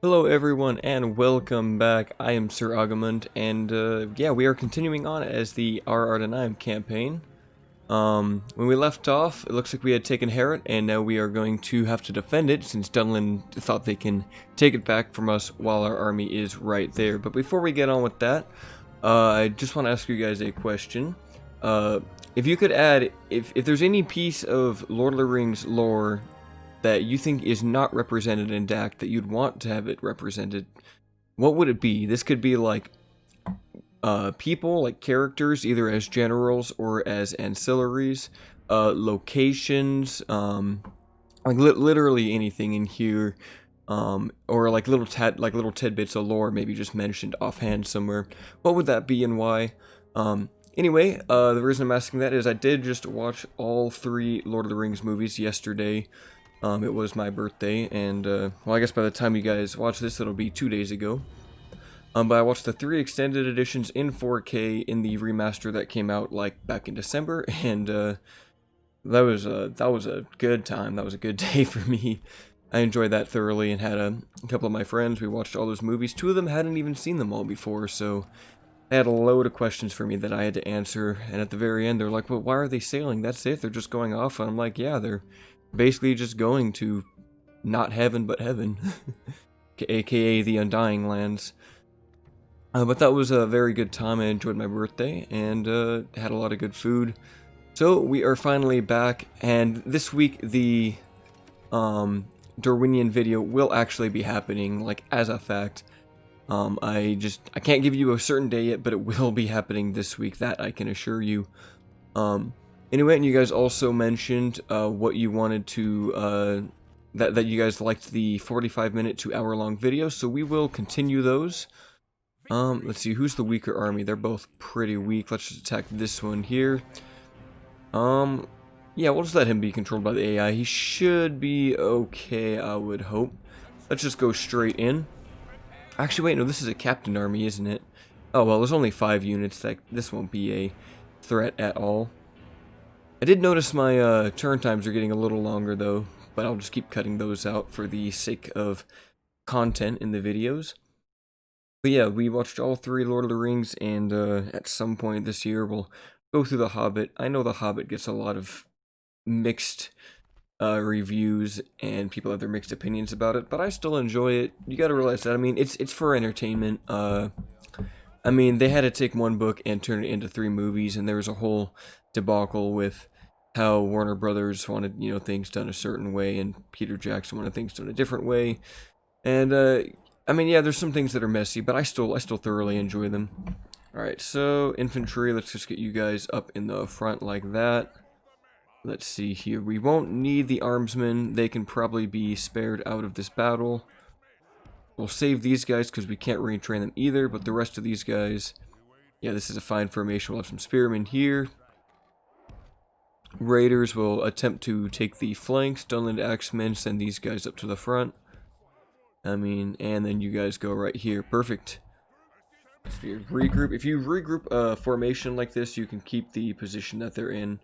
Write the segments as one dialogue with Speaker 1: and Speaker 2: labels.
Speaker 1: Hello everyone and welcome back. I am Sir Agumund and yeah, we are continuing on as the Ar-Adûnâim campaign. When we left off, it looks like we had taken Harad and now we are going to have to defend it since Dunlin thought they can take it back from us while our army is right there. But before we get on with that, I just want to ask you guys a question. If you could add, if there's any piece of Lord of the Rings lore that you think is not represented in DAC that you'd want to have it represented, what would it be? This could be like people, like characters, either as generals or as ancillaries, locations, like literally anything in here, or like little tidbits of lore, maybe just mentioned offhand somewhere. What would that be and why? Anyway, the reason I'm asking that is I did just watch all 3 Lord of the Rings movies yesterday. It was my birthday, and, well, I guess by the time you guys watch this, it'll be 2 days ago. But I watched the 3 extended editions in 4K in the remaster that came out, like, back in December, and, that was a good time. That was a good day for me. I enjoyed that thoroughly and had a couple of my friends. We watched all those movies. 2 of them hadn't even seen them all before, so they had a load of questions for me that I had to answer, and at the very end, they're like, well, why are they sailing? That's it? They're just going off? And I'm like, yeah, they're basically just going to not heaven but heaven, aka the Undying Lands. But that was a very good time. I enjoyed my birthday and had a lot of good food. So we are finally back, and this week the Darwinian video will actually be happening, like, as a fact. I can't give you a certain day yet, but it will be happening this week, that I can assure you. Anyway, and you guys also mentioned what you wanted to, that you guys liked the 45-minute to hour-long videos, so we will continue those. Let's see, who's the weaker army? They're both pretty weak. Let's just attack this one here. Yeah, we'll just let him be controlled by the AI. He should be okay, I would hope. Let's just go straight in. Actually, wait, no, this is a captain army, isn't it? Oh, well, there's only 5 units. This won't be a threat at all. I did notice my turn times are getting a little longer, though, but I'll just keep cutting those out for the sake of content in the videos. But yeah, we watched all 3 Lord of the Rings, and at some point this year we'll go through The Hobbit. I know The Hobbit gets a lot of mixed reviews, and people have their mixed opinions about it, but I still enjoy it. You gotta realize that, I mean, it's for entertainment. I mean, they had to take one book and turn it into 3 movies, and there was a whole debacle with how Warner Brothers wanted, you know, things done a certain way, and Peter Jackson wanted things done a different way. And I mean, yeah, there's some things that are messy, but I still thoroughly enjoy them. All right, so infantry, let's just get you guys up in the front like that. Let's see here. We won't need the armsmen. They can probably be spared out of this battle. We'll save these guys because we can't retrain them either, but the rest of these guys, yeah, this is a fine formation. We'll have some spearmen here. Raiders will attempt to take the flanks. Dunland axemen, send these guys up to the front. I mean, and then you guys go right here. Perfect. If you regroup a formation like this, you can keep the position that they're in.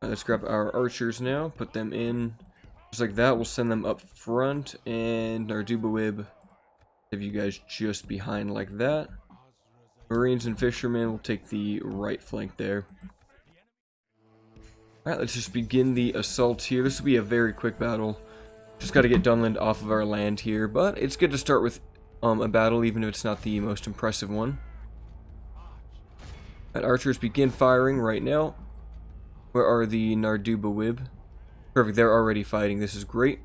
Speaker 1: Let's grab our archers now, put them in. Just like that, we'll send them up front, and our Dubawib, have you guys just behind like that. Marines and fishermen will take the right flank there. Alright, let's just begin the assault here. This will be a very quick battle. Just got to get Dunland off of our land here, but it's good to start with a battle, even if it's not the most impressive one. Alright, archers begin firing right now. Where are the Nardubawib? Perfect, they're already fighting. This is great.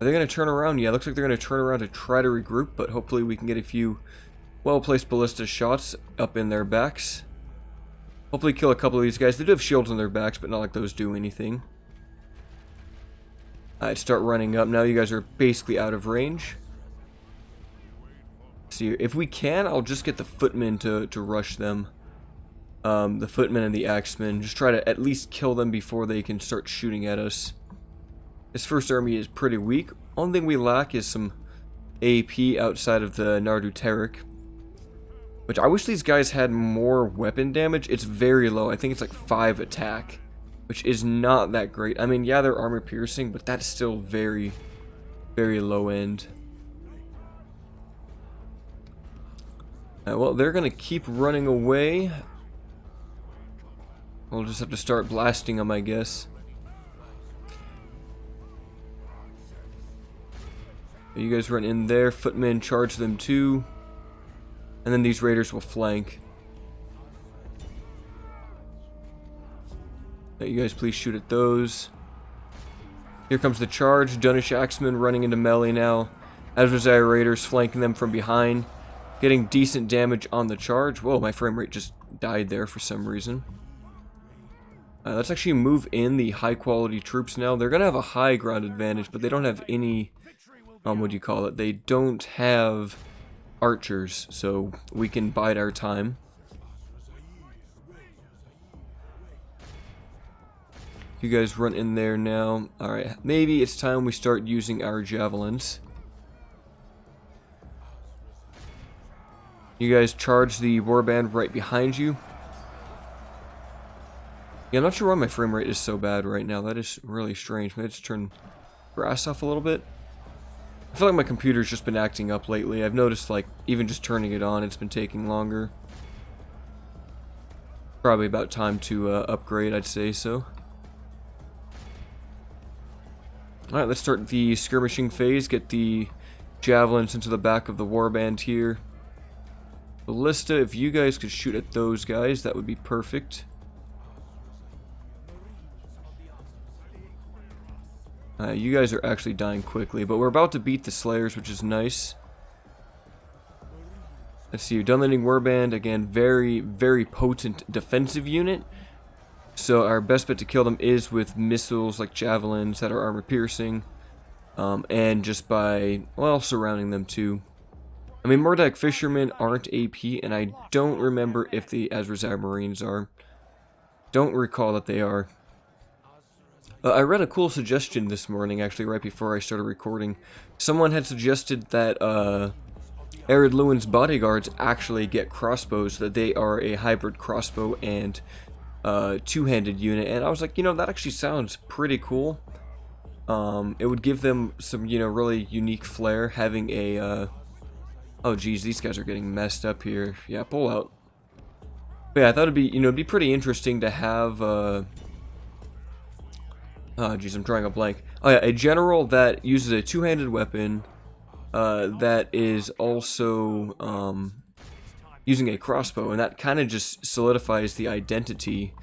Speaker 1: Are they going to turn around? Yeah, looks like they're going to turn around to try to regroup, but hopefully we can get a few well-placed ballista shots up in their backs. Hopefully kill a couple of these guys. They do have shields on their backs, but not like those do anything. Alright, start running up. Now you guys are basically out of range. See, if we can, I'll just get the footmen to rush them. The footmen and the axemen. Just try to at least kill them before they can start shooting at us. This first army is pretty weak. Only thing we lack is some AP outside of the Narduteric. Which I wish these guys had more weapon damage. It's very low. I think it's like 5 attack. Which is not that great. I mean, yeah, they're armor piercing, but that's still very, very low end. Well, they're gonna keep running away. We'll just have to start blasting them, I guess. You guys run in there, footmen charge them too. And then these raiders will flank. You guys please shoot at those. Here comes the charge. Dunish axemen running into melee now. Adversary raiders flanking them from behind. Getting decent damage on the charge. Whoa, my frame rate just died there for some reason. Let's actually move in the high quality troops now. They're going to have a high ground advantage, but they don't have any, what do you call it? They don't have archers, so we can bide our time. You guys run in there now. Alright, maybe it's time we start using our javelins. You guys charge the warband right behind you. Yeah, I'm not sure why my frame rate is so bad right now. That is really strange. Maybe let's turn grass off a little bit. I feel like my computer's just been acting up lately. I've noticed, like, even just turning it on, it's been taking longer. Probably about time to upgrade, I'd say so. Alright, let's start the skirmishing phase. Get the javelins into the back of the warband here. Ballista, if you guys could shoot at those guys, that would be perfect. You guys are actually dying quickly, but we're about to beat the Slayers, which is nice. Let's see, your Dunlanding Warband, again, very, very potent defensive unit. So our best bet to kill them is with missiles like javelins that are armor piercing, and just by, well, surrounding them too. I mean, Murdak Fishermen aren't AP, and I don't remember if the Azrazar Marines are. Don't recall that they are. I read a cool suggestion this morning, actually, right before I started recording. Someone had suggested that Ered Luin's bodyguards actually get crossbows, that they are a hybrid crossbow and two-handed unit, and I was like, you know, that actually sounds pretty cool. It would give them some, you know, really unique flair, having a, oh geez, these guys are getting messed up here. Yeah, pull out. But yeah, I thought it'd be, you know, it'd be pretty interesting to have, oh geez, I'm drawing a blank. Oh yeah, a general that uses a two-handed weapon, that is also, using a crossbow, and that kind of just solidifies the identity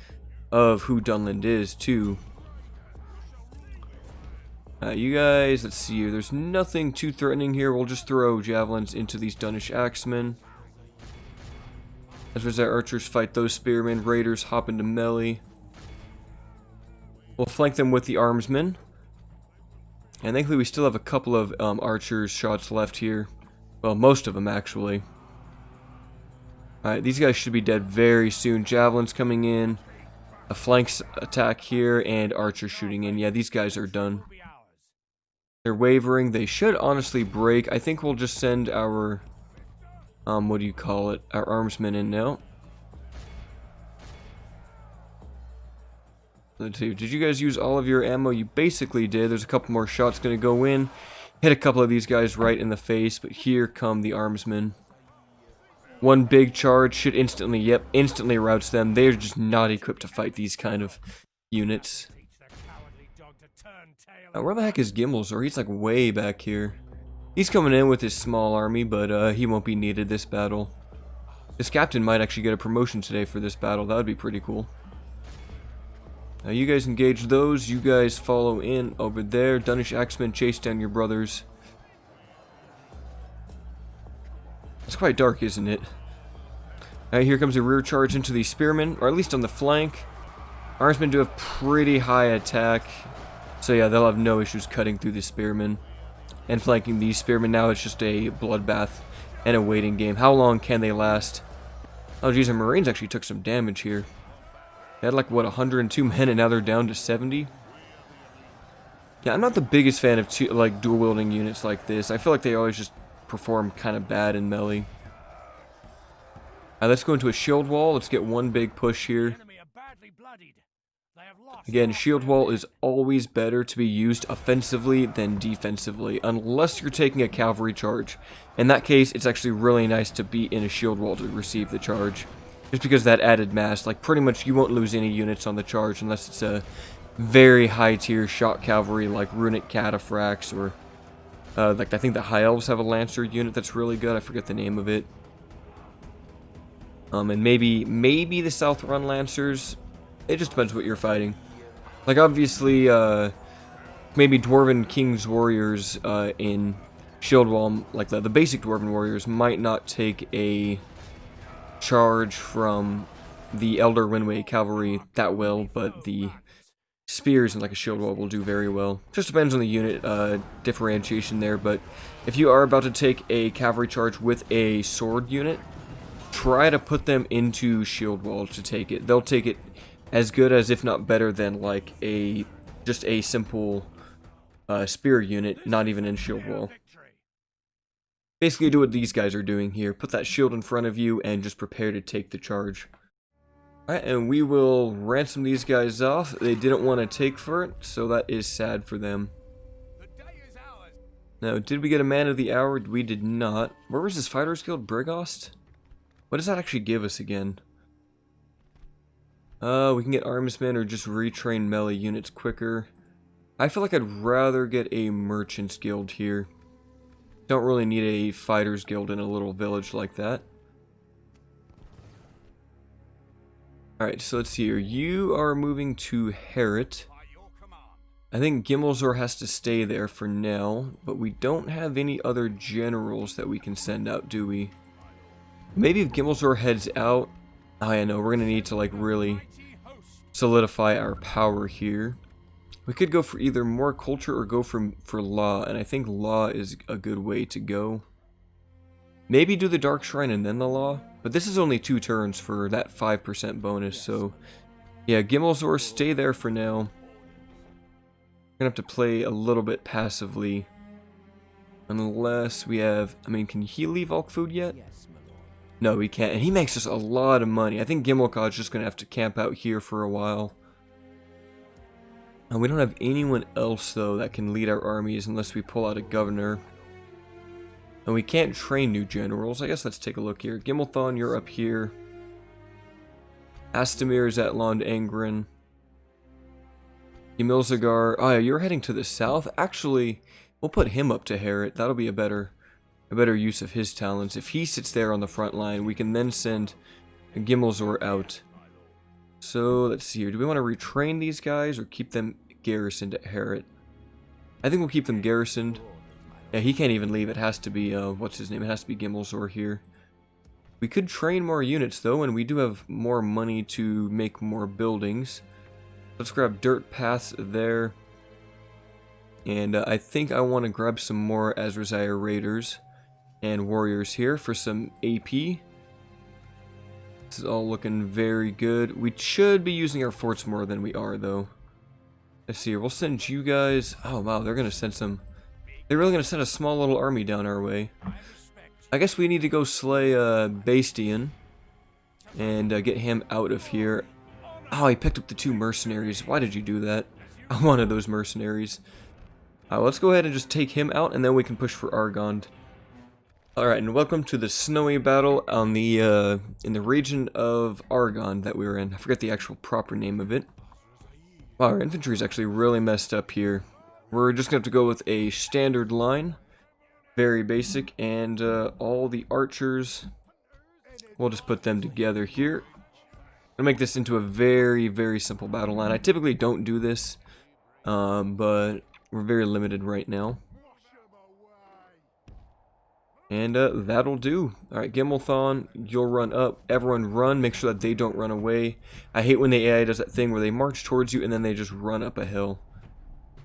Speaker 1: of who Dunland is, too. You guys, let's see here. There's nothing too threatening here. We'll just throw javelins into these Dunish axemen. As our archers fight those spearmen, raiders hop into melee. We'll flank them with the armsmen. And thankfully we still have a couple of archers shots left here. Well, most of them actually. Alright, these guys should be dead very soon. Javelins coming in. A flank attack here, and archers shooting in. Yeah, these guys are done. They're wavering. They should honestly break. I think we'll just send our, what do you call it? Our armsmen in now. Let's see. Did you guys use all of your ammo? You basically did. There's a couple more shots going to go in. Hit a couple of these guys right in the face, but here come the armsmen. One big charge should instantly, yep, instantly routs them. They're just not equipped to fight these kind of units. Where the heck is Gimilkhad? He's like way back here. He's coming in with his small army, but he won't be needed this battle. This captain might actually get a promotion today for this battle. That would be pretty cool. You guys engage those. You guys follow in over there. Dunish axemen chase down your brothers. It's quite dark, isn't it? Alright, here comes a rear charge into the spearmen, or at least on the flank. Armsmen do have pretty high attack, so yeah, they'll have no issues cutting through the spearmen and flanking these spearmen. Now it's just a bloodbath and a waiting game. How long can they last? Oh geez, our Marines actually took some damage here. They had like, what, 102 men, and now they're down to 70? Yeah, I'm not the biggest fan of like dual-wielding units like this. I feel like they always just perform kind of bad in melee. Let's go into a shield wall. Let's get one big push here. Again, shield wall is always better to be used offensively than defensively, unless you're taking a cavalry charge. In that case, it's actually really nice to be in a shield wall to receive the charge. Just because that added mass, like pretty much you won't lose any units on the charge unless it's a very high tier shock cavalry like runic cataphracts or like I think the high elves have a lancer unit that's really good. I forget the name of it. And maybe the south run lancers. It just depends what you're fighting. Like obviously, maybe dwarven king's warriors in shield wall, like the basic dwarven warriors, might not take a charge from the Elder Windway cavalry that well, but the spears in like a shield wall will do very well. Just depends on the unit differentiation there, but if you are about to take a cavalry charge with a sword unit, try to put them into shield wall to take it. They'll take it as good as, if not better than, like just a simple spear unit, not even in shield wall. Basically do what these guys are doing here. Put that shield in front of you and just prepare to take the charge. Alright, and we will ransom these guys off. They didn't want to take for it, so that is sad for them. Now, did we get a man of the hour? We did not. Where was this Fighters Guild? Brigost? What does that actually give us again? We can get armsmen or just retrain melee units quicker. I feel like I'd rather get a merchant's guild here. Don't really need a fighters guild in a little village like that. Alright, so let's see here. You are moving to Harad. I think Gimilkhad has to stay there for now, but we don't have any other generals that we can send out, do we? Maybe if Gimilkhad heads out... Oh yeah, no, we're gonna need to like really solidify our power here. We could go for either more culture or go for law, and I think law is a good way to go. Maybe do the Dark Shrine and then the law, but this is only 2 turns for that 5% bonus, so yeah, Gimilkhad, stay there for now. We're gonna have to play a little bit passively, unless we have, I mean, can he leave Alk food yet? No, he can't, and he makes us a lot of money. I think Gimilkhad's just gonna have to camp out here for a while. And we don't have anyone else, though, that can lead our armies unless we pull out a governor. And we can't train new generals. I guess let's take a look here. Gimilkhad, you're up here. Astamir is at Lond Angren. Gimilzagar, oh yeah, you're heading to the south. Actually, we'll put him up to Harad. That'll be a better use of his talents. If he sits there on the front line, we can then send Gimilkhad out. So, let's see here. Do we want to retrain these guys or keep them garrisoned at Harad? I think we'll keep them garrisoned. Yeah, he can't even leave. It has to be, what's his name? It has to be Gimilkhad here. We could train more units, though, and we do have more money to make more buildings. Let's grab dirt paths there. And I think I want to grab some more Azrazire Raiders and Warriors here for some AP. This is all looking very good. We should be using our forts more than we are, though. Let's see here. We'll send you guys... Oh, wow. They're going to send some... They're really going to send a small little army down our way. I guess we need to go slay Bastion. And get him out of here. Oh, he picked up the 2 mercenaries. Why did you do that? I wanted those mercenaries. Let's go ahead and just take him out, and then we can push for Argonne. Alright, and welcome to the snowy battle on the, in the region of Argonne that we were in. I forget the actual proper name of it. Wow, our infantry is actually really messed up here. We're just going to have to go with a standard line. Very basic, and all the archers, we'll just put them together here. I'm going to make this into a very, very simple battle line. I typically don't do this, but we're very limited right now. And that'll do. Alright, Gimilkhad, you'll run up. Everyone run. Make sure that they don't run away. I hate when the AI does that thing where they march towards you and then they just run up a hill.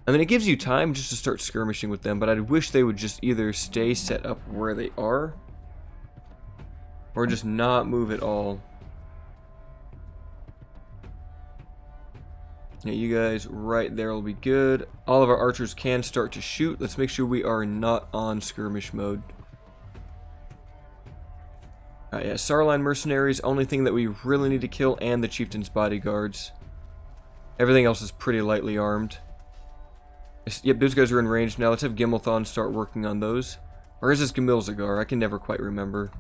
Speaker 1: I mean, it gives you time just to start skirmishing with them, but I wish they would just either stay set up where they are or just not move at all. Yeah, you guys right there will be good. All of our archers can start to shoot. Let's make sure we are not on skirmish mode. Yeah, Sarline mercenaries, only thing that we really need to kill, and the chieftain's bodyguards. Everything else is pretty lightly armed. Yep, those guys are in range now. Let's have Gimilkhad start working on those. Or is this Gimilkhad? I can never quite remember.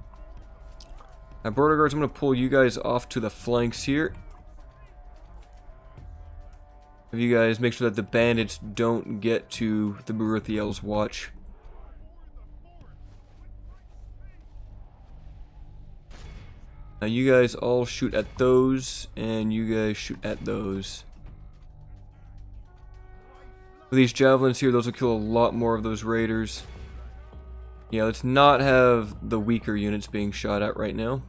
Speaker 1: Now, border guards, I'm going to pull you guys off to the flanks here. Have you guys make sure that the bandits don't get to the Beruthiel's watch. Now you guys all shoot at those, and you guys shoot at those. With these javelins here, those will kill a lot more of those raiders. Yeah, let's not have the weaker units being shot at right now.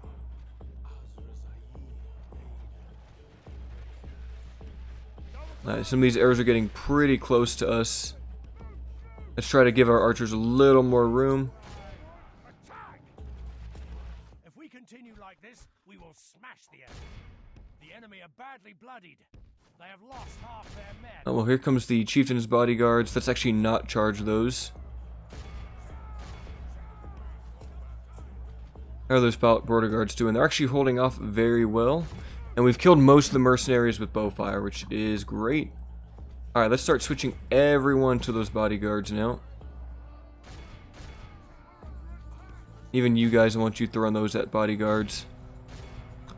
Speaker 1: Some of these arrows are getting pretty close to us. Let's try to give our archers a little more room.
Speaker 2: If we continue like this, we will smash the enemy. The enemy are badly bloodied. They have lost half their men.
Speaker 1: Oh, well, here comes the chieftain's bodyguards. Let's actually not charge those. How are those border guards doing? They're actually holding off very well. And we've killed most of the mercenaries with bowfire, which is great. Alright, let's start switching everyone to those bodyguards now. Even you guys, I want you throwing those at bodyguards.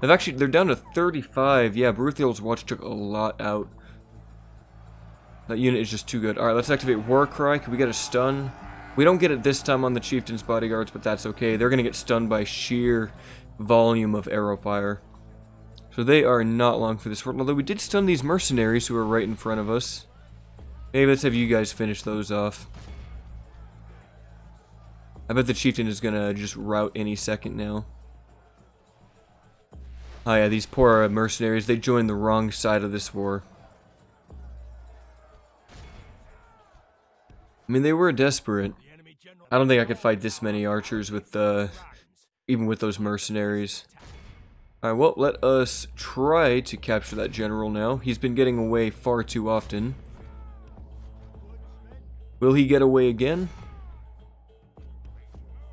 Speaker 1: They're down to 35. Yeah, Beruthiel's watch took a lot out. That unit is just too good. Alright, let's activate Warcry. Can we get a stun? We don't get it this time on the chieftain's bodyguards, but that's okay. They're going to get stunned by sheer volume of arrow fire. So they are not long for this world. Although we did stun these mercenaries who are right in front of us. Maybe let's have you guys finish those off. I bet the chieftain is going to just rout any second now. Oh yeah, these poor mercenaries, they joined the wrong side of this war. I mean, they were desperate. I don't think I could fight this many archers with, even with those mercenaries. Alright, well, let us try to capture that general now. He's been getting away far too often. Will he get away again?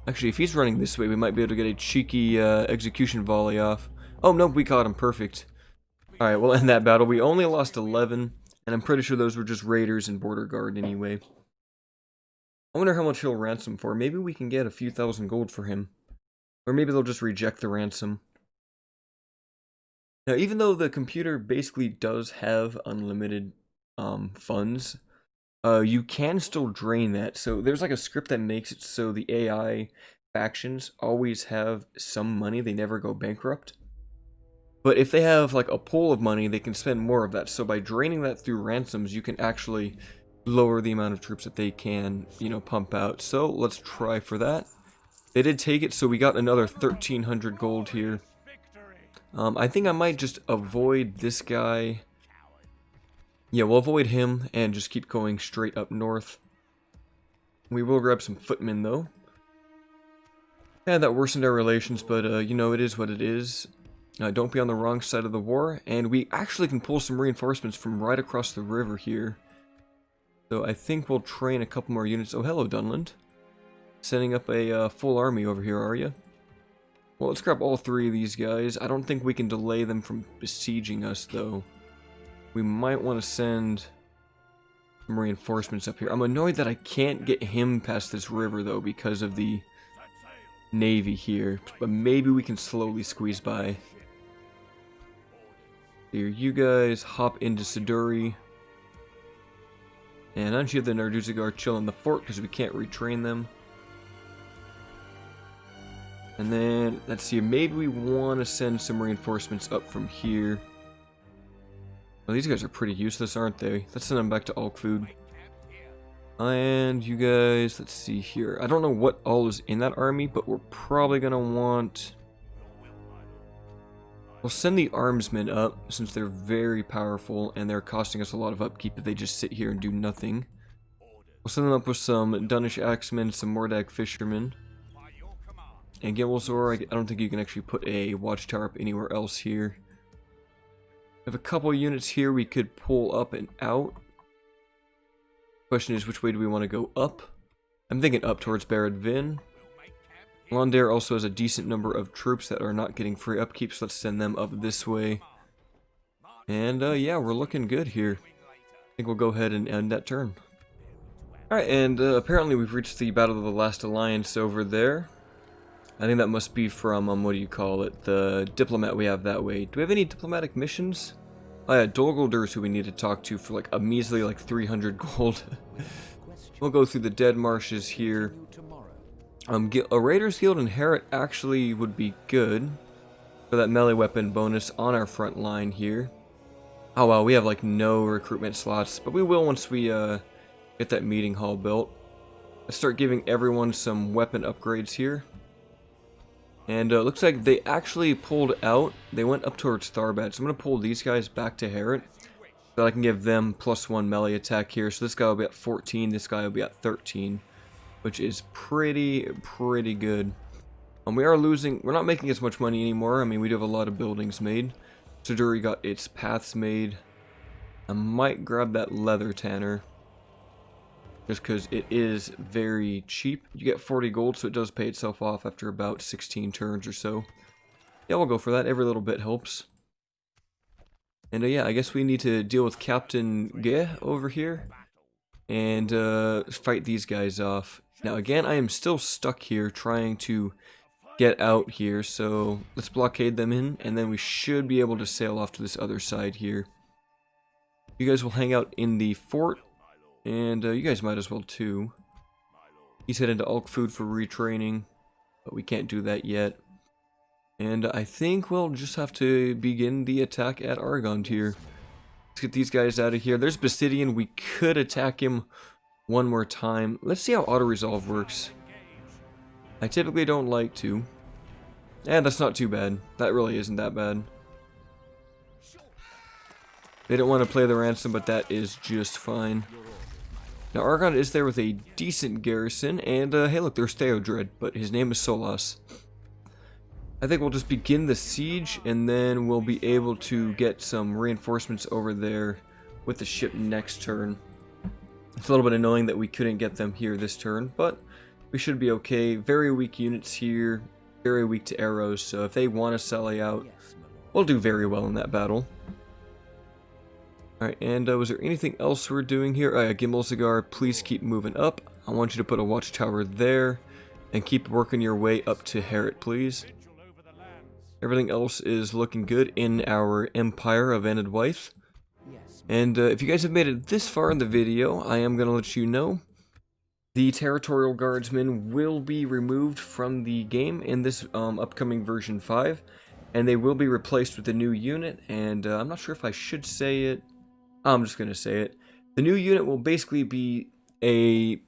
Speaker 1: Actually, if he's running this way, we might be able to get a cheeky execution volley off. Oh, no, we caught him. Perfect. Alright, we'll end that battle. We only lost 11, and I'm pretty sure those were just raiders and border guard anyway. I wonder how much he'll ransom for. Maybe we can get a few thousand gold for him. Or maybe they'll just reject the ransom. Now, even though the computer basically does have unlimited funds, you can still drain that. So there's like a script that makes it so the AI factions always have some money. They never go bankrupt. But if they have like a pool of money, they can spend more of that. So by draining that through ransoms, you can actually lower the amount of troops that they can, you know, pump out. So let's try for that. They did take it, so we got another 1,300 gold here. I think I might just avoid this guy. Yeah, we'll avoid him and just keep going straight up north. We will grab some footmen, though. Yeah, that worsened our relations, but, you know, it is what it is. Don't be on the wrong side of the war. And we actually can pull some reinforcements from right across the river here. So I think we'll train a couple more units. Oh, hello, Dunland. Sending up a full army over here, are you? Well, let's grab all three of these guys. I don't think we can delay them from besieging us, though. We might want to send some reinforcements up here. I'm annoyed that I can't get him past this river, though, because of the navy here. But maybe we can slowly squeeze by. Here, you guys hop into Siduri. And I don't you have the Narduzagar chill in the fort because we can't retrain them. And then, let's see, maybe we want to send some reinforcements up from here. Well, these guys are pretty useless, aren't they? Let's send them back to Alkfood. And you guys, let's see here. I don't know what all is in that army, but we're probably going to want... We'll send the armsmen up, since they're very powerful, and they're costing us a lot of upkeep if they just sit here and do nothing. We'll send them up with some Dunish axemen, some Mordag fishermen. And Gimilkhad, I don't think you can actually put a watchtower up anywhere else here. We have a couple units here we could pull up and out. Question is, which way do we want to go up? I'm thinking up towards Barad Vin. Londare also has a decent number of troops that are not getting free upkeep, so let's send them up this way. And yeah, we're looking good here. I think we'll go ahead and end that turn. Alright, and apparently we've reached the Battle of the Last Alliance over there. I think that must be from, what do you call it, the diplomat we have that way. Do we have any diplomatic missions? Oh yeah, Dol who we need to talk to for like a measly like 300 gold. We'll go through the Dead Marshes here. A Raiders Guild and Harad actually would be good for that melee weapon bonus on our front line here. Oh wow, we have like no recruitment slots, but we will once we get that meeting hall built. Let's start giving everyone some weapon upgrades here. And looks like they actually pulled out. They went up towards Tharbad, so I'm going to pull these guys back to Harad. So that I can give them +1 melee attack here. So this guy will be at 14, this guy will be at 13. Which is pretty good. We are losing, we're not making as much money anymore. I mean, we do have a lot of buildings made. Siduri got its paths made. I might grab that leather tanner. Just because it is very cheap. You get 40 gold, so it does pay itself off after about 16 turns or so. Yeah, we'll go for that. Every little bit helps. And yeah, I guess we need to deal with Captain Ge over here. And fight these guys off. Now again, I am still stuck here trying to get out here. So let's blockade them in. And then we should be able to sail off to this other side here. You guys will hang out in the fort. And you guys might as well too. He's headed to Ulk Food for retraining, but we can't do that yet. And I think we'll just have to begin the attack at Argonne here. Let's get these guys out of here. There's Bastion. We could attack him one more time. Let's see how auto-resolve works. I typically don't like to. And that's not too bad. That really isn't that bad. They don't want to play the ransom, but that is just fine. Now, Argonne is there with a decent garrison, and hey look, there's Theodred, but his name is Solas. I think we'll just begin the siege, and then we'll be able to get some reinforcements over there with the ship next turn. It's a little bit annoying that we couldn't get them here this turn, but we should be okay. Very weak units here, very weak to arrows, so if they want to sally out, we'll do very well in that battle. Alright, and was there anything else we're doing here? Gimilkhad, please keep moving up. I want you to put a watchtower there, and keep working your way up to Harad, please. Everything else is looking good in our Empire of Anadwaith. And if you guys have made it this far in the video, I am going to let you know the Territorial Guardsmen will be removed from the game in this upcoming version 5. And they will be replaced with a new unit, and I'm not sure if I should say it. I'm just going to say it. The new unit will basically be a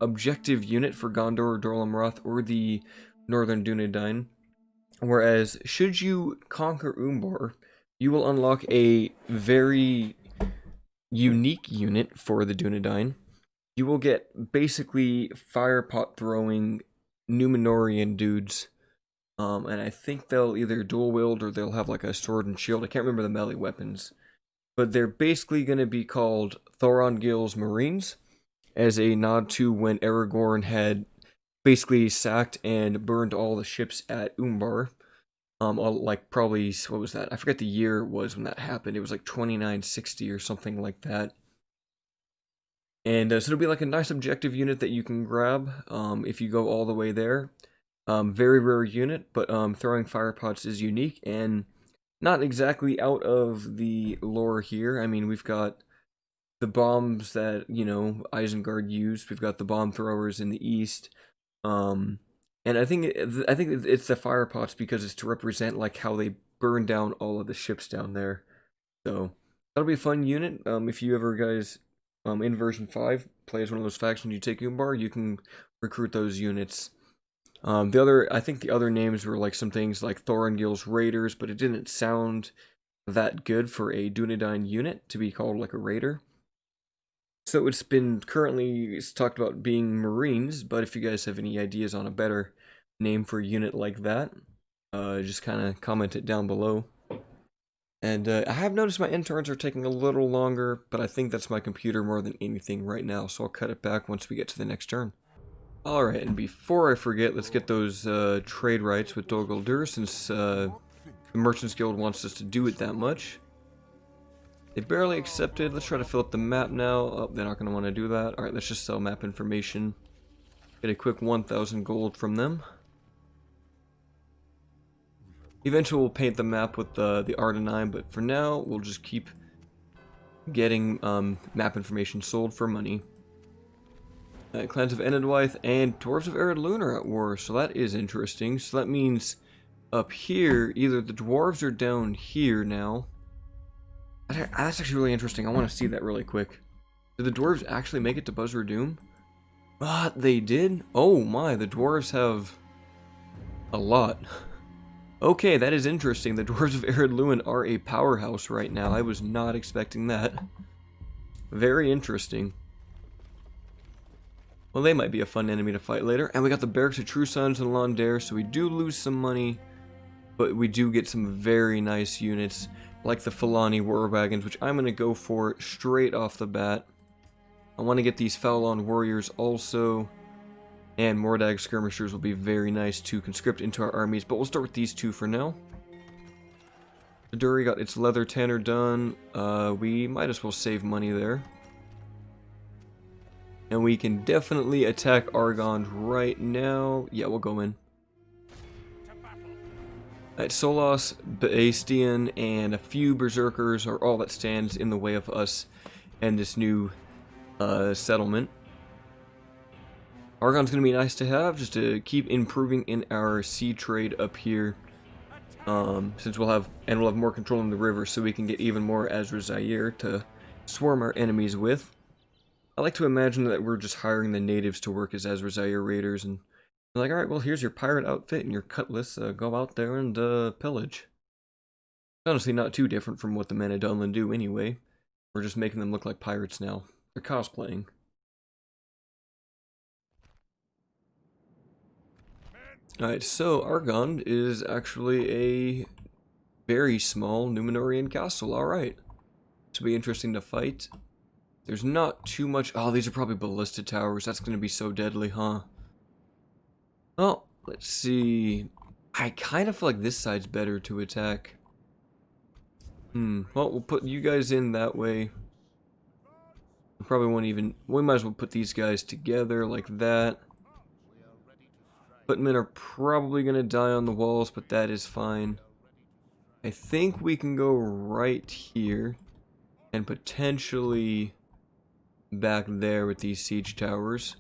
Speaker 1: objective unit for Gondor, Dorlamroth, or the Northern Dunedain. Whereas, should you conquer Umbar, you will unlock a very unique unit for the Dunedain. You will get basically firepot throwing Numenorian dudes. And I think they'll either dual wield or they'll have like a sword and shield. I can't remember the melee weapons. But they're basically going to be called Thorongil's Marines, as a nod to when Aragorn had basically sacked and burned all the ships at Umbar. Like probably, what was that? I forget the year it was when that happened. It was like 2960 or something like that. And so it'll be like a nice objective unit that you can grab if you go all the way there. Very rare unit, but throwing firepots is unique and not exactly out of the lore here. I mean, we've got the bombs that, you know, Isengard used. We've got the bomb throwers in the east. And I think it's the firepots because it's to represent like how they burn down all of the ships down there. So that'll be a fun unit. If you ever guys in version 5 play as one of those factions, you take Umbar, you can recruit those units. I think the other names were like some things like Thorongil's Raiders, but it didn't sound that good for a Dunedain unit to be called like a raider. So it's been currently talked about being Marines, but if you guys have any ideas on a better name for a unit like that, just kind of comment it down below. And I have noticed my end turns are taking a little longer, but I think that's my computer more than anything right now, so I'll cut it back once we get to the next turn. Alright, and before I forget, let's get those trade rights with Dol Guldur, since the Merchants Guild wants us to do it that much. They barely accepted. Let's try to fill up the map now. Oh, they're not going to want to do that. Alright, let's just sell map information. Get a quick 1,000 gold from them. Eventually we'll paint the map with the Ar-Adûnâim, but for now we'll just keep getting map information sold for money. Clans of Enedwyth and Dwarves of Ar-Adûnâim are at war, so that is interesting. So that means up here, either the dwarves are down here now. That's actually really interesting. I want to see that really quick. Did the dwarves actually make it to Bastion? Ah, they did? Oh my, the dwarves have a lot. Okay, that is interesting. The Dwarves of Ar-Adûnâim are a powerhouse right now. I was not expecting that. Very interesting. Well, they might be a fun enemy to fight later. And we got the Barracks of True Sons and Londare, so we do lose some money, but we do get some very nice units, like the Fulani War Wagons, which I'm going to go for straight off the bat. I want to get these Faolon Warriors also, and Mordag Skirmishers will be very nice to conscript into our armies, but we'll start with these two for now. The Duri got its leather tanner done. We might as well save money there. And we can definitely attack Argonne right now. Yeah, we'll go in. At Solos, Bastion, and a few Berserkers are all that stands in the way of us and this new settlement. Argonne's going to be nice to have, just to keep improving in our sea trade up here. Since we'll have more control in the river, so we can get even more Azra Zaire to swarm our enemies with. I like to imagine that we're just hiring the natives to work as Azra Zaire raiders, and they're like, alright, well, here's your pirate outfit and your cutlass, go out there and pillage. Honestly, not too different from what the men of Dunland do anyway. We're just making them look like pirates now. They're cosplaying. Alright, so Argonne is actually a very small Numenorian castle, alright. This will be interesting to fight. There's not too much... Oh, these are probably ballista towers. That's going to be so deadly, huh? Well, let's see. I kind of feel like this side's better to attack. Well, we'll put you guys in that way. We probably won't even... We might as well put these guys together like that. Footmen are probably going to die on the walls, but that is fine. I think we can go right here and potentially back there with these siege towers.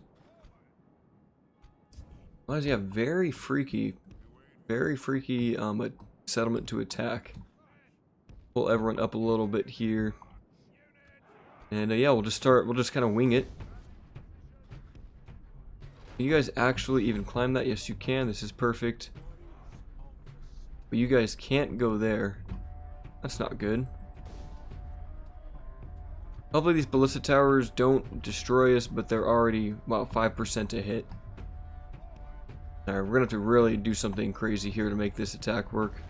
Speaker 1: Well, yeah, very freaky settlement to attack. Pull everyone up a little bit here. And yeah, we'll just kind of wing it. Can you guys actually even climb that? Yes, you can. This is perfect. But you guys can't go there. That's not good. Hopefully these ballista towers don't destroy us, but they're already about 5% a hit. Alright, we're going to have to really do something crazy here to make this attack work.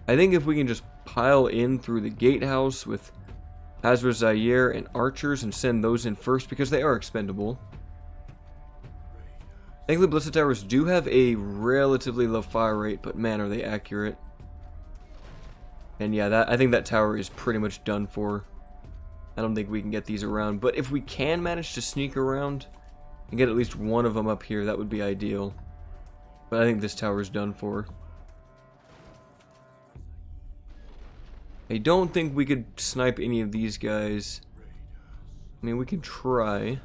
Speaker 1: I think if we can just pile in through the gatehouse with Azra Zaire and archers and send those in first, because they are expendable. Thankfully, ballista towers do have a relatively low fire rate, but man, are they accurate. And yeah, I think that tower is pretty much done for. I don't think we can get these around, but if we can manage to sneak around and get at least one of them up here, that would be ideal. But I think this tower is done for. I don't think we could snipe any of these guys. I mean, we can try.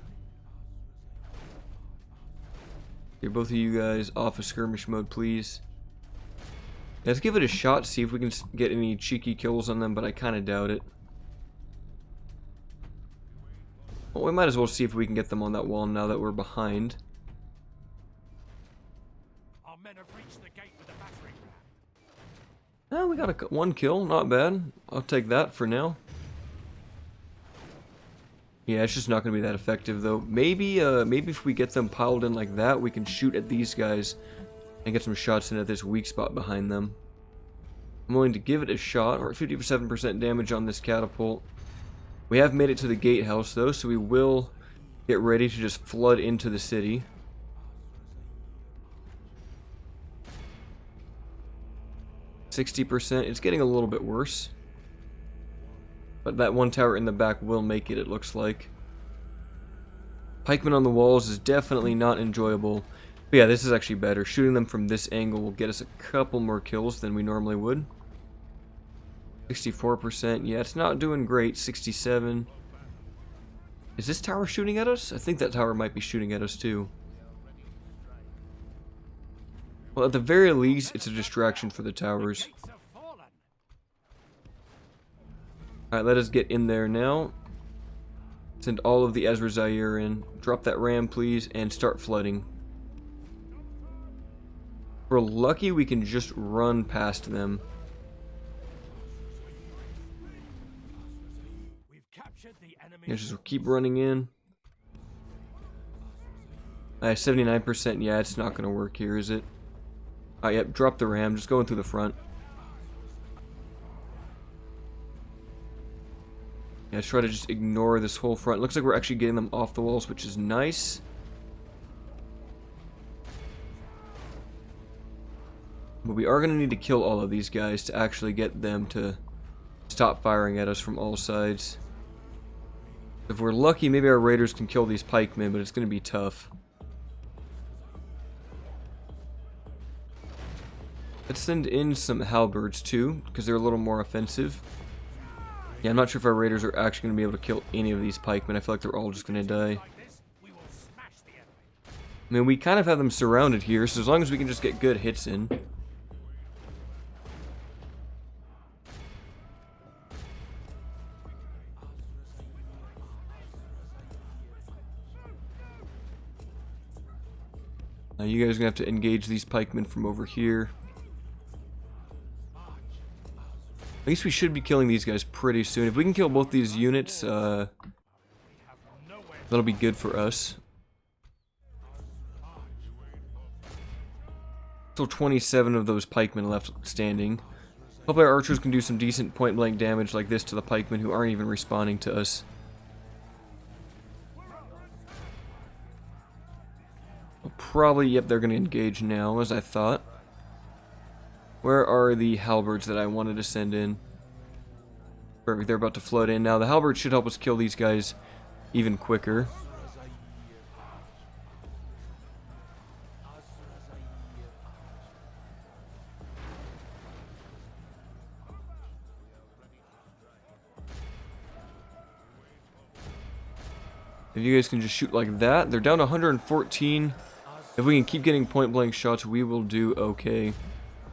Speaker 1: Here, both of you guys off of skirmish mode, please. Let's give it a shot, see if we can get any cheeky kills on them, but I kind of doubt it. Well, we might as well see if we can get them on that wall now that we're behind.
Speaker 2: Our men have reached the gate with the battering ram.
Speaker 1: Oh, we got one kill, not bad. I'll take that for now. Yeah, it's just not going to be that effective, though. Maybe if we get them piled in like that, we can shoot at these guys and get some shots in at this weak spot behind them. I'm willing to give it a shot. We're at 57% damage on this catapult. We have made it to the gatehouse, though, so we will get ready to just flood into the city. %. It's getting a little bit worse. But that one tower in the back will make it, it looks like. Pikemen on the walls is definitely not enjoyable. But yeah, this is actually better. Shooting them from this angle will get us a couple more kills than we normally would. 64%. Yeah, it's not doing great. 67. Is this tower shooting at us? I think that tower might be shooting at us too. Well, at the very least, it's a distraction for the towers. Alright, let us get in there now. Send all of the Ezra Zaire in. Drop that ram, please, and start flooding. If we're lucky, we can just run past them. Yeah, just keep running in. 79%. Yeah, it's not going to work here, is it? Alright, yep, drop the ram. Just going through the front. Yeah, let's try to just ignore this whole front. Looks like we're actually getting them off the walls, which is nice. But we are going to need to kill all of these guys to actually get them to stop firing at us from all sides. If we're lucky, maybe our raiders can kill these pikemen, but it's going to be tough. Let's send in some halberds too, because they're a little more offensive. Yeah, I'm not sure if our raiders are actually going to be able to kill any of these pikemen. I feel like they're all just going to die. I mean, we kind of have them surrounded here, so as long as we can just get good hits in. Now you guys are going to have to engage these pikemen from over here. At least we should be killing these guys pretty soon. If we can kill both these units, that'll be good for us. Still 27 of those pikemen left standing. Hopefully our archers can do some decent point-blank damage like this to the pikemen who aren't even responding to us. Well, probably, yep, they're going to engage now, as I thought. Where are the halberds that I wanted to send in? Perfect, they're about to flood in. Now, the halberds should help us kill these guys even quicker. If you guys can just shoot like that. They're down to 114. If we can keep getting point-blank shots, we will do okay.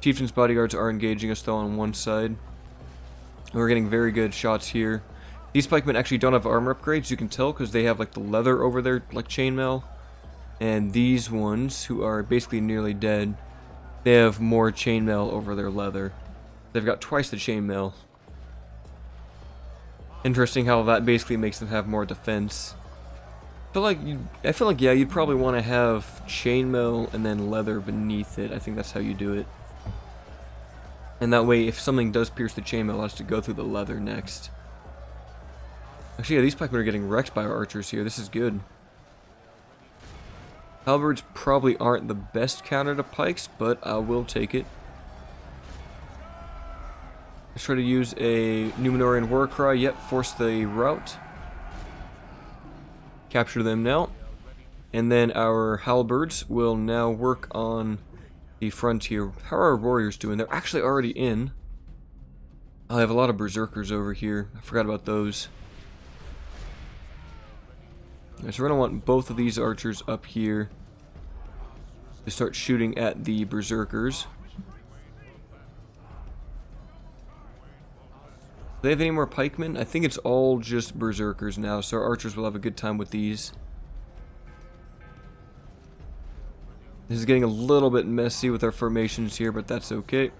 Speaker 1: Chieftain's bodyguards are engaging us though on one side. We're getting very good shots here. These pikemen actually don't have armor upgrades, you can tell, because they have like the leather over their like chainmail. And these ones, who are basically nearly dead, they have more chainmail over their leather. They've got twice the chainmail. Interesting how that basically makes them have more defense. I feel like yeah, you'd probably want to have chainmail and then leather beneath it. I think that's how you do it. And that way, if something does pierce the chainmail, it has to go through the leather next. Actually, yeah, these pikemen are getting wrecked by our archers here. This is good. Halberds probably aren't the best counter to pikes, but I will take it. Let's try to use a Numenorian war cry. Yep, force the rout. Capture them now. And then our halberds will now work on the frontier. How are our warriors doing? They're actually already in. I have a lot of berserkers over here. I forgot about those. Okay, so we're going to want both of these archers up here to start shooting at the berserkers. Do they have any more pikemen? I think it's all just berserkers now, so our archers will have a good time with these. This is getting a little bit messy with our formations here, but that's okay.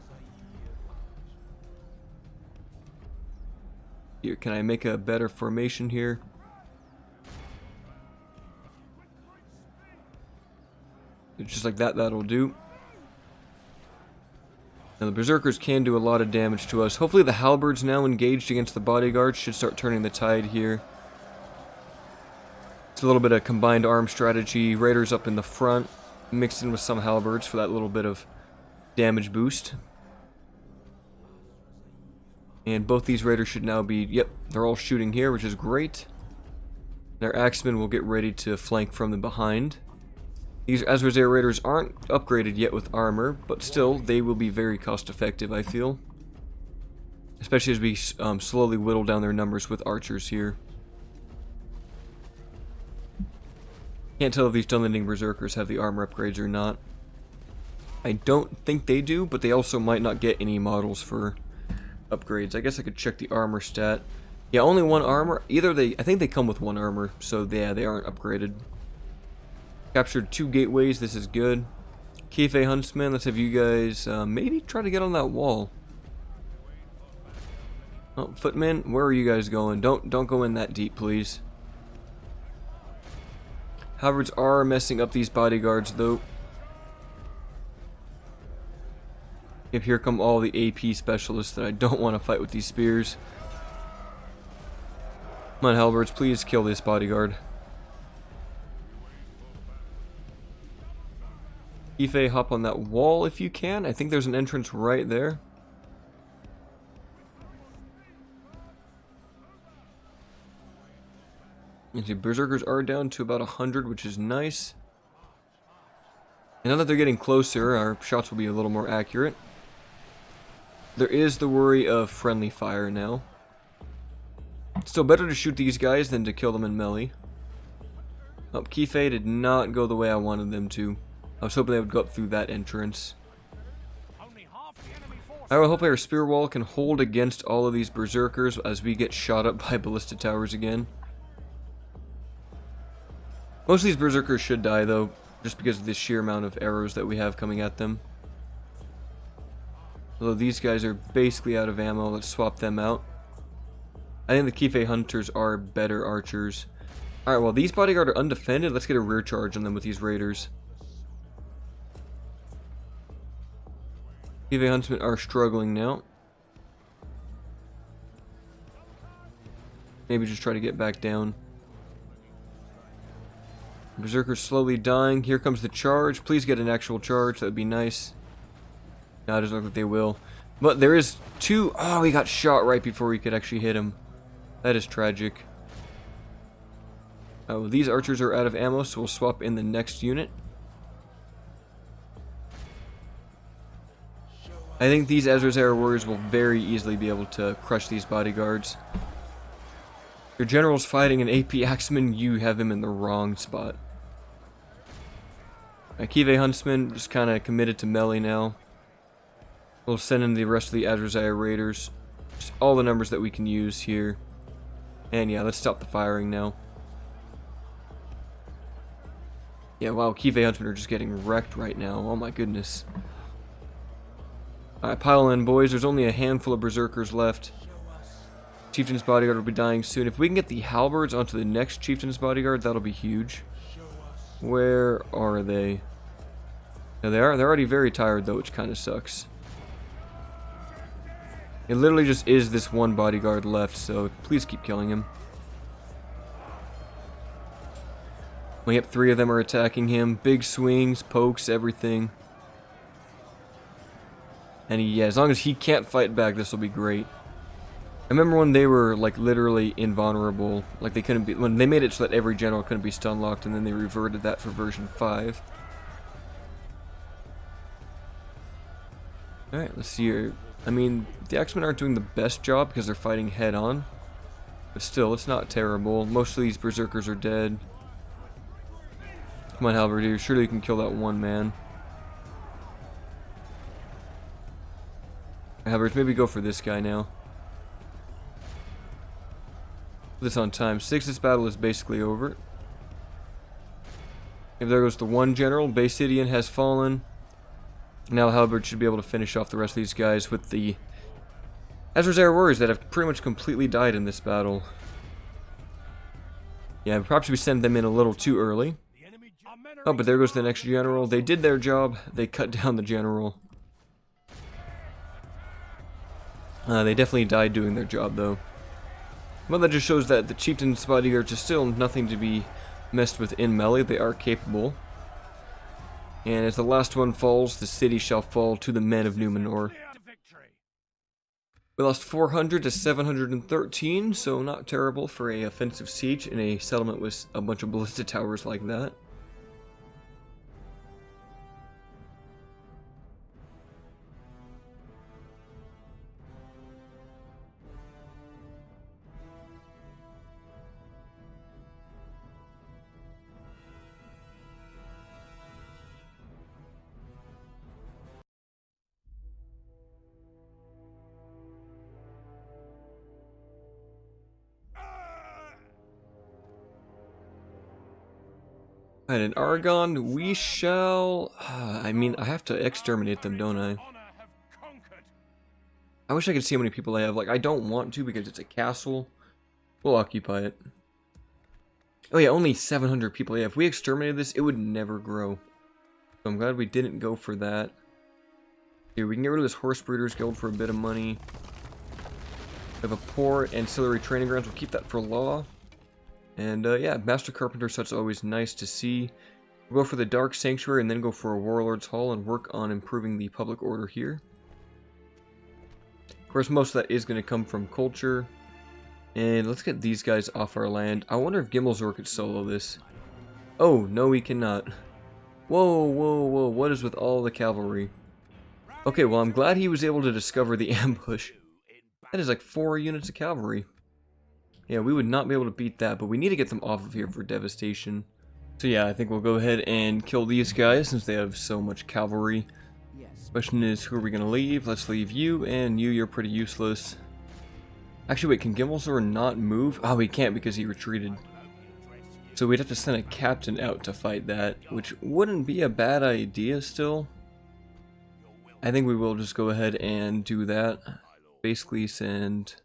Speaker 1: Here, can I make a better formation here? Just like that, that'll do. Now the berserkers can do a lot of damage to us. Hopefully the halberds now engaged against the bodyguards should start turning the tide here. It's a little bit of combined arm strategy. Raiders up in the front, mixed in with some halberds for that little bit of damage boost. And both these raiders should now be, yep, they're all shooting here, which is great. Their axemen will get ready to flank from the behind. These Azrazer raiders aren't upgraded yet with armor, but still, they will be very cost effective, I feel. Especially as we slowly whittle down their numbers with archers here. Can't tell if these Dunlending Berserkers have the armor upgrades or not. I don't think they do, but they also might not get any models for upgrades. I guess I could check the armor stat. Yeah, only one armor. I think they come with one armor, so yeah, they aren't upgraded. Captured 2 gateways, this is good. Kefe Huntsman, let's have you guys maybe try to get on that wall. Oh, Footmen, where are you guys going? Don't go in that deep, please. Halberds are messing up these bodyguards, though. Yep, here come all the AP specialists that I don't want to fight with these spears. Come on, halberds, please kill this bodyguard. Ife, hop on that wall if you can. I think there's an entrance right there. And the berserkers are down to about 100, which is nice. And now that they're getting closer, our shots will be a little more accurate. There is the worry of friendly fire now. Still better to shoot these guys than to kill them in melee. Oh, Kefe did not go the way I wanted them to. I was hoping they would go up through that entrance. I hope our spear wall can hold against all of these berserkers as we get shot up by ballista towers again. Most of these berserkers should die though, just because of the sheer amount of arrows that we have coming at them. Although these guys are basically out of ammo, let's swap them out. I think the Kefe hunters are better archers. Alright, well these bodyguard are undefended, let's get a rear charge on them with these raiders. Kefe huntsmen are struggling now. Maybe just try to get back down. Berserkers slowly dying. Here comes the charge. Please get an actual charge. That would be nice. No, it doesn't look like they will. But there is 2. Oh, he got shot right before we could actually hit him. That is tragic. Oh, these archers are out of ammo, so we'll swap in the next unit. I think these Azrazer warriors will very easily be able to crush these bodyguards. Your general's fighting an AP axeman, you have him in the wrong spot. Kive Huntsman just kind of committed to melee now. We'll send in the rest of the Azrazer raiders. Just all the numbers that we can use here. And yeah, let's stop the firing now. Yeah, wow, Kive Huntsmen are just getting wrecked right now. Oh my goodness. Alright, pile in, boys. There's only a handful of berserkers left. Chieftain's bodyguard will be dying soon. If we can get the halberds onto the next chieftain's bodyguard, that'll be huge. Where are they? Yeah, they're already very tired though, which kind of sucks. It literally just is this one bodyguard left, so please keep killing him. Well, yep, 3 of them are attacking him. Big swings, pokes, everything. And yeah, as long as he can't fight back, this will be great. I remember when they were like literally invulnerable, like they couldn't be, when they made it so that every general couldn't be stun locked, and then they reverted that for version 5. Alright, let's see here. I mean, the X-Men aren't doing the best job because they're fighting head on. But still, it's not terrible. Most of these berserkers are dead. Come on, Halberdier, surely you can kill that one man. Halberds, maybe go for this guy now. This on time 6. This battle is basically over. If there goes the one general, Basidian has fallen. Now Halberd should be able to finish off the rest of these guys with the Azrazer warriors that have pretty much completely died in this battle. Yeah, perhaps we send them in a little too early. Oh, but there goes the next general. They did their job. They cut down the general. They definitely died doing their job, though. Well, that just shows that the chieftain's bodyguards are still nothing to be messed with in melee. They are capable. And as the last one falls, the city shall fall to the men of Numenor. We lost 400 to 713, so not terrible for a offensive siege in a settlement with a bunch of ballista towers like that. And in Argonne, we shall... I mean, I have to exterminate them, don't I? I wish I could see how many people I have. Like, I don't want to because it's a castle. We'll occupy it. Oh yeah, only 700 people. Yeah, if we exterminated this, it would never grow. So I'm glad we didn't go for that. Here, we can get rid of this Horse Breeders Guild for a bit of money. We have a poor ancillary training grounds. We'll keep that for law. And yeah, Master Carpenter, so that's always nice to see. We'll go for the Dark Sanctuary and then go for a Warlord's Hall and work on improving the public order here. Of course, most of that is going to come from culture. And let's get these guys off our land. I wonder if Gimilkhad could solo this. Oh, no he cannot. Whoa, whoa, whoa, what is with all the cavalry? Okay, well I'm glad he was able to discover the ambush. That is like 4 units of cavalry. Yeah, we would not be able to beat that, but we need to get them off of here for devastation. So yeah, I think we'll go ahead and kill these guys since they have so much cavalry. Question is, who are we going to leave? Let's leave you, and you're pretty useless. Actually, wait, can Gimilkhad not move? Oh, he can't because he retreated. So we'd have to send a captain out to fight that, which wouldn't be a bad idea still. I think we will just go ahead and do that. Basically send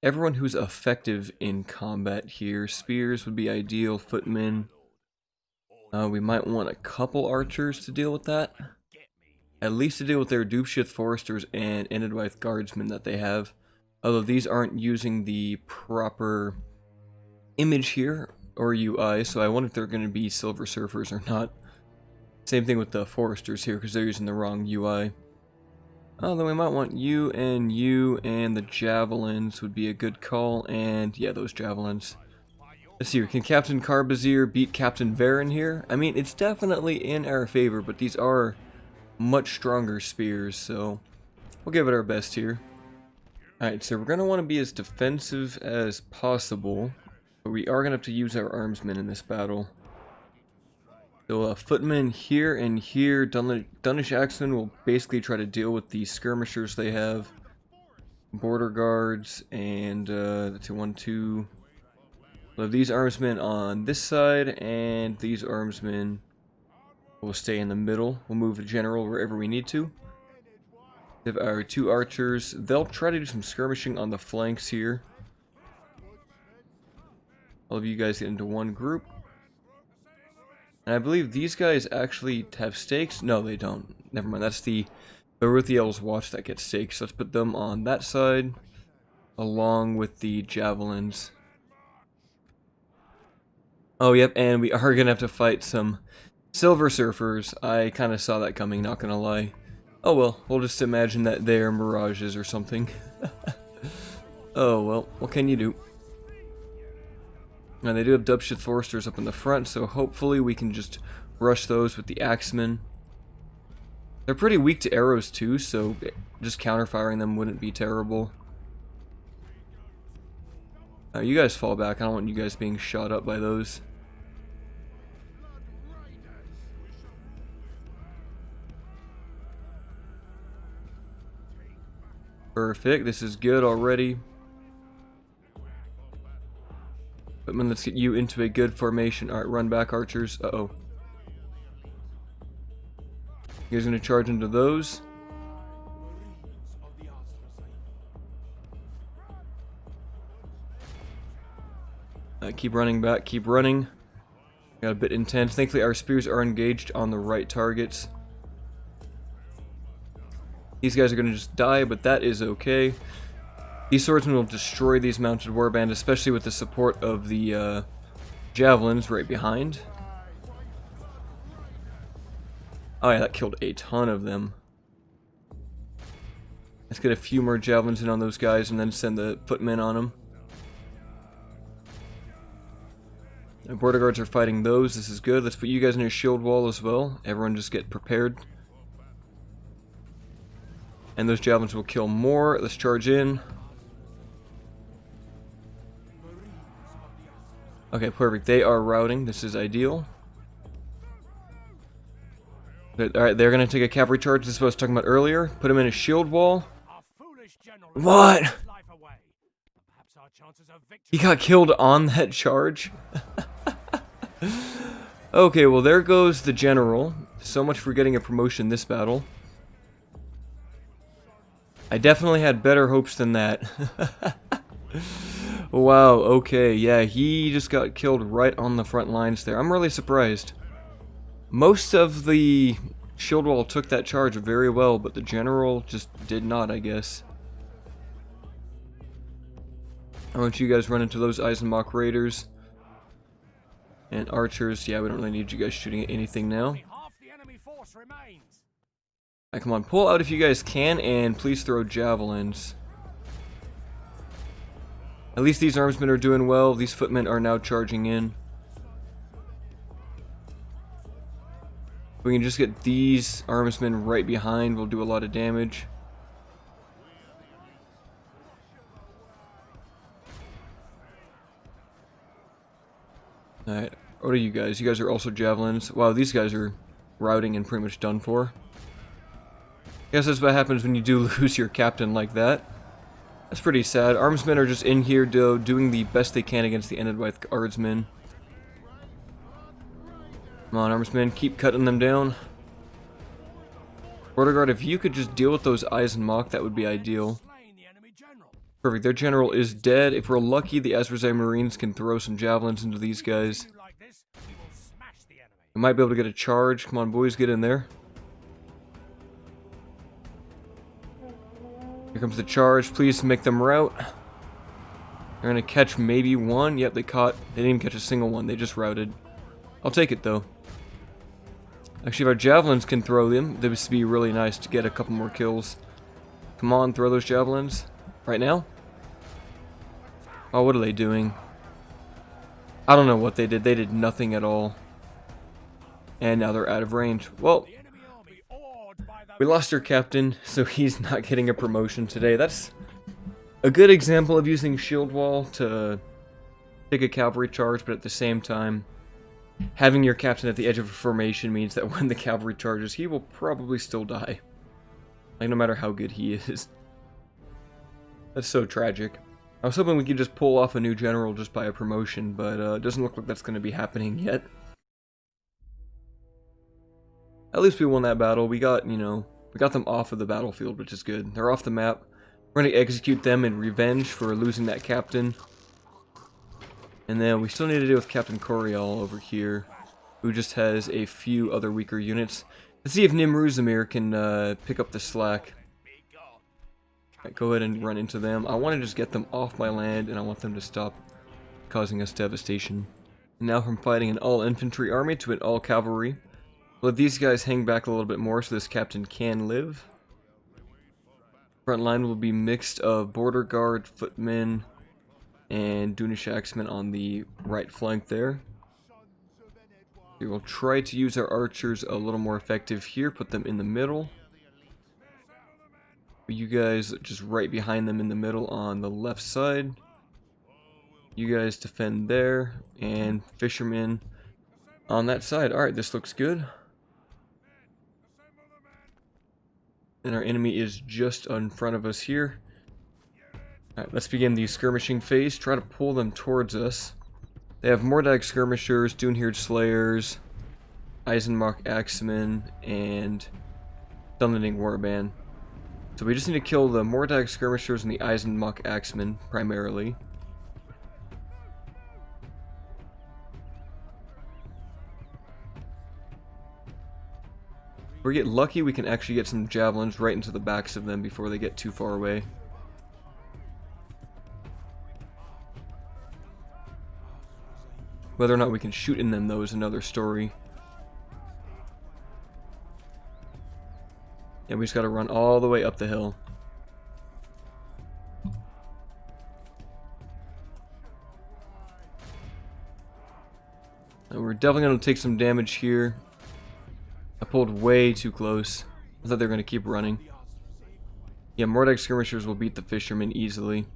Speaker 1: everyone who's effective in combat here. Spears would be ideal, footmen. We might want a couple archers to deal with that. At least to deal with their Dubshith Foresters and Enidwaith Guardsmen that they have. Although these aren't using the proper image here, or UI, so I wonder if they're going to be Silver Surfers or not. Same thing with the Foresters here, because they're using the wrong UI. Although we might want you, and the Javelins would be a good call, and yeah, those Javelins. Let's see here, can Captain Carbazir beat Captain Varen here? I mean, it's definitely in our favor, but these are much stronger spears, so we'll give it our best here. Alright, so we're going to want to be as defensive as possible, but we are going to have to use our armsmen in this battle. So footmen here and here, Dunish Axemen will basically try to deal with the skirmishers they have. Border guards, and that's a 1-2. We'll have these armsmen on this side, and these armsmen will stay in the middle. We'll move the general wherever we need to. We have our 2 archers. They'll try to do some skirmishing on the flanks here. All of you guys get into one group. And I believe these guys actually have stakes. No, they don't. Never mind. That's the Beruthiel's watch that gets stakes. Let's put them on that side, along with the javelins. Oh, yep, and we are going to have to fight some Silver Surfers. I kind of saw that coming, not going to lie. Oh well, we'll just imagine that they're mirages or something. Oh well, what can you do? Now they do have Dubshith Foresters up in the front, so hopefully we can just rush those with the Axemen. They're pretty weak to arrows too, so just counterfiring them wouldn't be terrible. You guys fall back, I don't want you guys being shot up by those. Perfect, this is good already. Footman, let's get you into a good formation. Alright, run back, archers. Uh-oh. You guys gonna charge into those? Keep running back, keep running. Got a bit intense. Thankfully our spears are engaged on the right targets. These guys are going to just die, but that is okay. These swordsmen will destroy these mounted warbands, especially with the support of the javelins right behind. Oh yeah, that killed a ton of them. Let's get a few more javelins in on those guys and then send the footmen on them. The border guards are fighting those. This is good. Let's put you guys in your shield wall as well. Everyone just get prepared. And those javelins will kill more. Let's charge in. Okay, perfect. They are routing. This is ideal. Alright, they're going to take a cavalry charge. This is what I was talking about earlier. Put them in a shield wall. What? He got killed on that charge? Okay, well there goes the general. So much for getting a promotion this battle. I definitely had better hopes than that. Wow, okay, yeah, he just got killed right on the front lines there. I'm really surprised. Most of the shield wall took that charge very well, but the general just did not, I guess. I want you guys run into those Eisenbach raiders. And archers, yeah, we don't really need you guys shooting at anything now. Alright, come on, pull out if you guys can, and please throw javelins. At least these armsmen are doing well. These footmen are now charging in. We can just get these armsmen right behind. We'll do a lot of damage. Alright, what are you guys? You guys are also javelins. Wow, these guys are routing and pretty much done for. I guess that's what happens when you do lose your captain like that. That's pretty sad. Armsmen are just in here doing the best they can against the Enedwyth guardsmen. Come on, armsmen, keep cutting them down. Border guard, if you could just deal with those Eisenbach, that would be ideal. Perfect, their general is dead. If we're lucky, the Azrazai Marines can throw some javelins into these guys. We might be able to get a charge. Come on, boys, get in there. Here comes the charge. Please make them rout. They're gonna catch maybe one. Yep, they caught. They didn't even catch a single one. They just routed. I'll take it though. Actually, if our javelins can throw them, this would be really nice to get a couple more kills. Come on, throw those javelins. Right now? Oh, what are they doing? I don't know what they did. They did nothing at all. And now they're out of range. Well, we lost our captain, so he's not getting a promotion today. That's a good example of using shield wall to take a cavalry charge, but at the same time, having your captain at the edge of a formation means that when the cavalry charges, he will probably still die. Like, no matter how good he is. That's so tragic. I was hoping we could just pull off a new general just by a promotion, but it doesn't look like that's going to be happening yet. At least we won that battle. We got, you know, we got them off of the battlefield, which is good. They're off the map. We're going to execute them in revenge for losing that captain. And then we still need to deal with Captain Coriol over here, who just has a few other weaker units. Let's see if Nimruzimir can pick up the slack. Right, go ahead and run into them. I want to just get them off my land, and I want them to stop causing us devastation. And now from fighting an all-infantry army to an all-cavalry. Let these guys hang back a little bit more so this captain can live. Front line will be mixed of border guard, footmen, and Dunish axemen on the right flank there. We will try to use our archers a little more effective here, put them in the middle. You guys just right behind them in the middle on the left side. You guys defend there, and fishermen on that side. Alright, this looks good. And our enemy is just in front of us here. Alright, let's begin the skirmishing phase. Try to pull them towards us. They have Mordag skirmishers, Dunhird slayers, Eisenbach axemen, and Thundering warband. So we just need to kill the Mordag skirmishers and the Eisenbach axemen primarily. If we get lucky, we can actually get some javelins right into the backs of them before they get too far away. Whether or not we can shoot in them, though, is another story. And we just gotta run all the way up the hill. definitely going to take some damage here. I pulled way too close. I thought they were going to keep running. Yeah, Mordek skirmishers will beat the fishermen easily.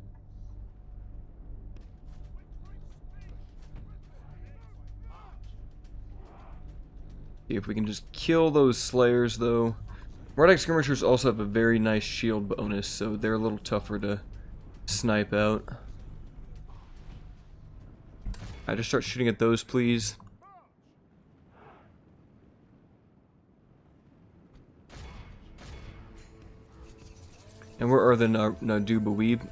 Speaker 1: See if we can just kill those slayers, though. Mordek skirmishers also have a very nice shield bonus, so they're a little tougher to snipe out. I just start shooting at those, please. And where are the Nadubaweeb?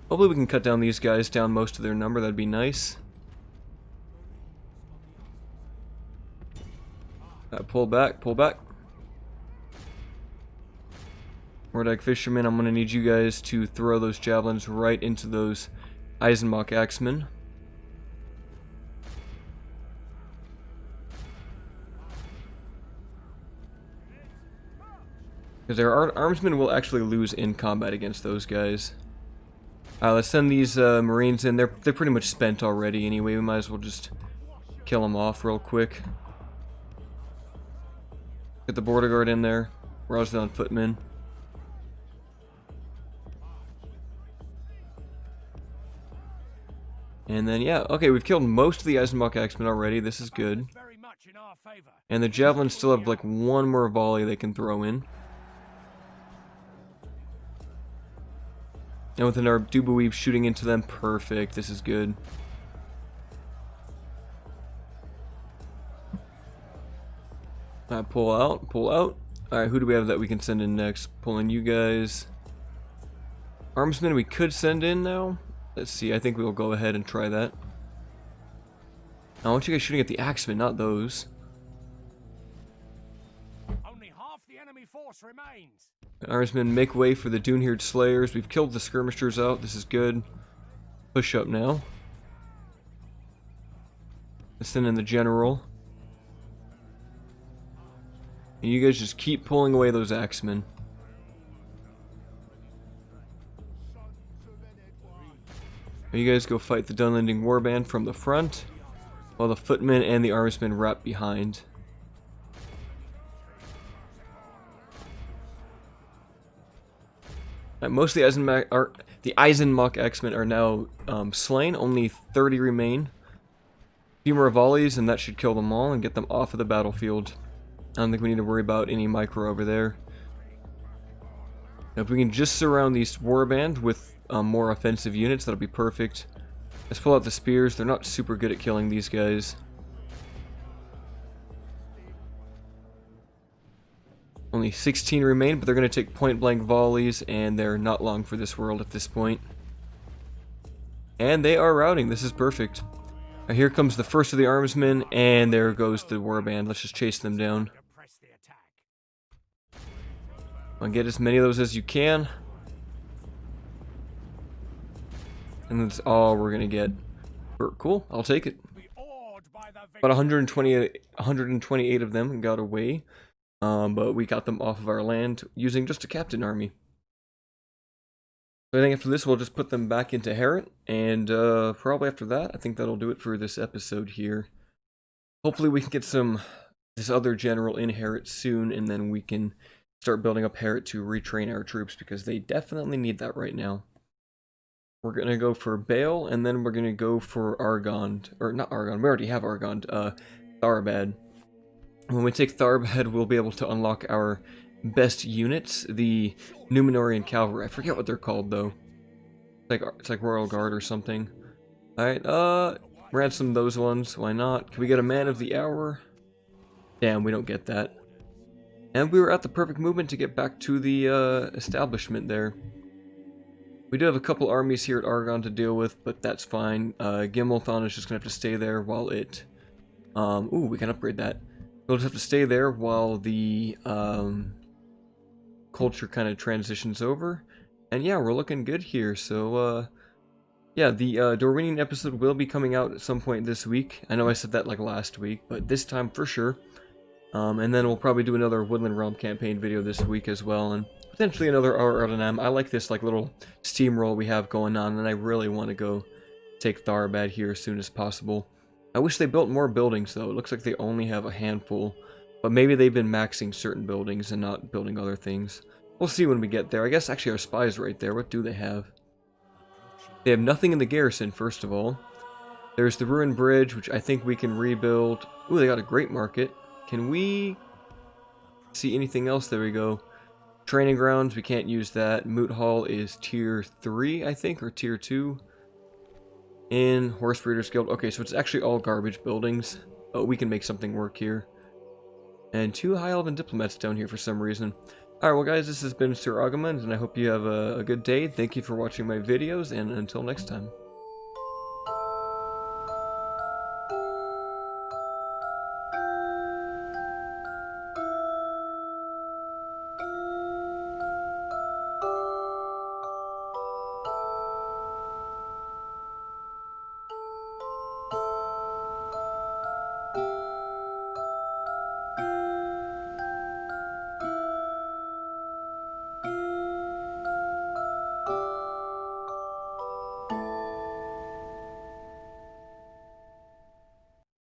Speaker 1: Hopefully we can cut down these guys down most of their number, that'd be nice. Pull back, pull back. Mordek fishermen, I'm gonna need you guys to throw those javelins right into those Eisenmach axemen. Because our armsmen will actually lose in combat against those guys. Let's send these Marines in. They're pretty much spent already anyway. We might as well just kill them off real quick. Get the border guard in there. Rosdown footmen. And then, yeah, okay, we've killed most of the Eisenbach axemen already. This is good. And the javelins still have like one more volley they can throw in. And with an Ar-Dûbaweeb shooting into them, perfect. This is good. Pull out, pull out. Alright, who do we have that we can send in next? Pulling you guys. Armsmen we could send in now. Let's see, I think we'll go ahead and try that. I want you guys shooting at the axemen, not those.
Speaker 2: Only half the enemy force remains.
Speaker 1: Armsmen, make way for the Dunhird Slayers. We've killed the skirmishers out. This is good. Push up now. Let's send in the general. And you guys just keep pulling away those axemen. You guys go fight the Dunlending Warband from the front, while the footmen and the armsmen wrap behind. Most of the Eisenmach axemen are now slain. Only 30 remain. A few more volleys and that should kill them all and get them off of the battlefield. I don't think we need to worry about any micro over there. Now, if we can just surround these warband with more offensive units, that'll be perfect. Let's pull out the spears. They're not super good at killing these guys. Only 16 remain, but they're going to take point-blank volleys, and they're not long for this world at this point. And they are routing. This is perfect. Now, here comes the first of the armsmen, and there goes the warband. Let's just chase them down. I'll get as many of those as you can. And that's all we're gonna get. Cool, I'll take it. About 128 of them got away, but we got them off of our land using just a captain army. So I think after this we'll just put them back into Harad, and probably after that I think that'll do it for this episode here. Hopefully we can get this other general in Harad soon, and then we can start building up Harad to retrain our troops, because they definitely need that right now. We're going to go for Baal, and then we're going to go for Argonne. Or not Argonne, we already have Argonne. Tharbad. When we take Tharbad, we'll be able to unlock our best units, the Numenorian Cavalry. I forget what they're called, though. It's like Royal Guard or something. Alright, ransom those ones. Why not? Can we get a Man of the Hour? Damn, we don't get that. And we were at the perfect movement to get back to the establishment there. We do have a couple armies here at Argonne to deal with, but that's fine. Gimilkhad is just going to have to stay there while it... ooh, we can upgrade that. We'll just have to stay there while the culture kind of transitions over. And yeah, we're looking good here. So, yeah, the Dorwinian episode will be coming out at some point this week. I know I said that like last week, but this time for sure. And then we'll probably do another Woodland Realm campaign video this week as well, and potentially another Ar-Adûnâim. I like this like little steamroll we have going on, and I really want to go take Tharabad here as soon as possible. I wish they built more buildings though. It looks like they only have a handful, but maybe they've been maxing certain buildings and not building other things. We'll see when we get there. I guess actually our spy's right there. What do they have? They have nothing in the garrison, first of all. There's the ruined bridge, which I think we can rebuild. Ooh, they got a great market. Can we see anything else? There we go. Training grounds, we can't use that. Moot Hall is tier 3, I think, or tier 2. In Horse Breeders Guild. Okay, so it's actually all garbage buildings. But we can make something work here. And 2 High Elven diplomats down here for some reason. Alright, well guys, this has been Sir Argonne, and I hope you have a good day. Thank you for watching my videos, and until next time.